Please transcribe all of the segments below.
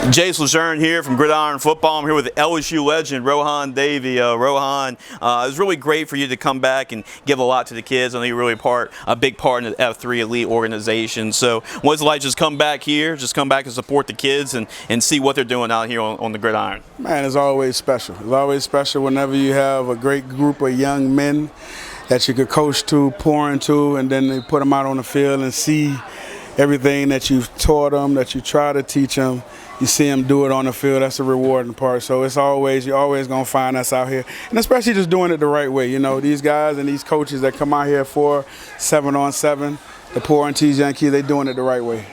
Jace Luzerne here from Gridiron Football. I'm here with LSU legend Rohan Davey. Rohan, it was really great for you to come back and give a lot to the kids. I know you're really a big part in the F3 elite organization. So what's it like just come back here, just come back and support the kids and see what they're doing out here on the gridiron? Man, it's always special. It's always special whenever you have a great group of young men that you could coach to, pour into, and then they put them out on the field and see everything that you've taught them, that you try to teach them. You see them do it on the field. That's the rewarding part. So you're always going to find us out here. And especially just doing it the right way. You know, these guys and these coaches that come out here for 7-on-7, the pour into these young kids, they're doing it the right way.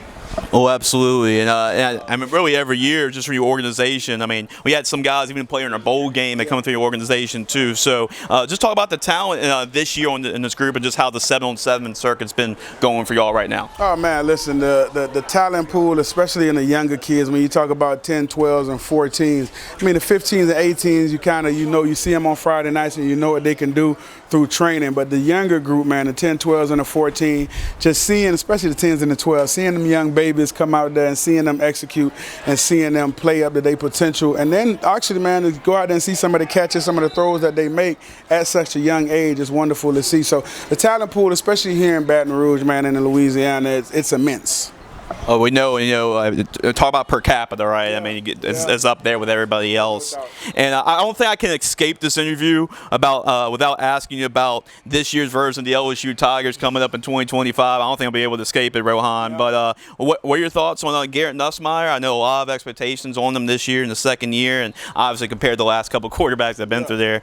Oh, absolutely. And I mean, really every year, just for your organization, I mean, we had some guys even playing in a bowl game that come through your organization too. So just talk about the talent this year in this group and just how the 7-on-7 circuit's been going for y'all right now. Oh, man, listen, the talent pool, especially in the younger kids, when you talk about 10, 12s, and 14s, I mean, the 15s and 18s, you see them on Friday nights and you know what they can do through training. But the younger group, man, the 10, 12s, and the 14, just seeing, especially the 10s and the 12s, seeing them young babies come out there and seeing them execute and seeing them play up to their potential. And then actually, man, to go out there and see some of the catches, some of the throws that they make at such a young age is wonderful to see. So the talent pool, especially here in Baton Rouge, man, and in Louisiana, it's immense. Oh, we know, talk about per capita, right? Yeah, I mean, it's up there with everybody else. And I don't think I can escape this interview without asking you about this year's version of the LSU Tigers coming up in 2025. I don't think I'll be able to escape it, Rohan. Yeah. But what are your thoughts on Garrett Nussmeier? I know a lot of expectations on them this year in the second year, and obviously compared to the last couple of quarterbacks that have been through there.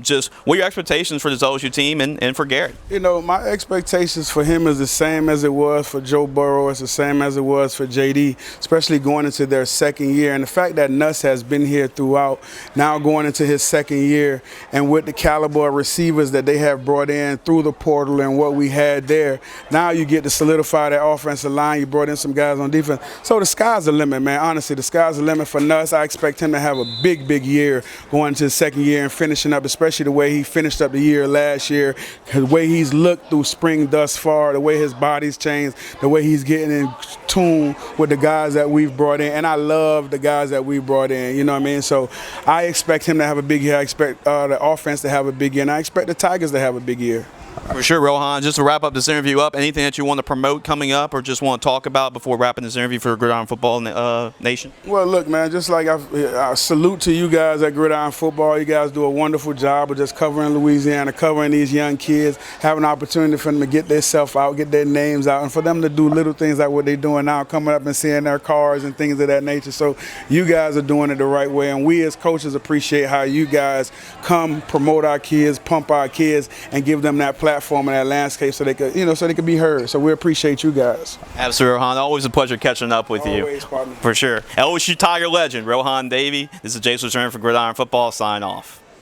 Just what are your expectations for this LSU team and for Garrett? You know, my expectations for him is the same as it was for Joe Burrow. It's the same as it was for JD, especially going into their second year. And the fact that Nuss has been here throughout, now going into his second year, and with the caliber of receivers that they have brought in through the portal and what we had there, now you get to solidify that offensive line. You brought in some guys on defense. So the sky's the limit, man. Honestly, the sky's the limit for Nuss. I expect him to have a big, big year going into his second year and finishing up, especially the way he finished up the year last year, the way he's looked through spring thus far, the way his body's changed, the way he's getting in tune with the guys that we've brought in. And I love the guys that we brought in, you know what I mean? So I expect him to have a big year. I expect the offense to have a big year, and I expect the Tigers to have a big year. For sure, Rohan. Just to wrap up this interview up, anything that you want to promote coming up or just want to talk about before wrapping this interview for Gridiron Football Nation? Well, look, man, just like I salute to you guys at Gridiron Football. You guys do a wonderful job of just covering Louisiana, covering these young kids, having an opportunity for them to get themselves out, get their names out, and for them to do little things like what they're doing now, coming up and seeing their cars and things of that nature. So you guys are doing it the right way, and we as coaches appreciate how you guys come, promote our kids, pump our kids, and give them that platform and that landscape so they could be heard. So we appreciate you guys. Absolutely, Rohan. Always a pleasure catching up with you. Always, partner. For sure. LSU Tiger legend, Rohan Davey. This is Jace Luzerne for Gridiron Football. Sign off.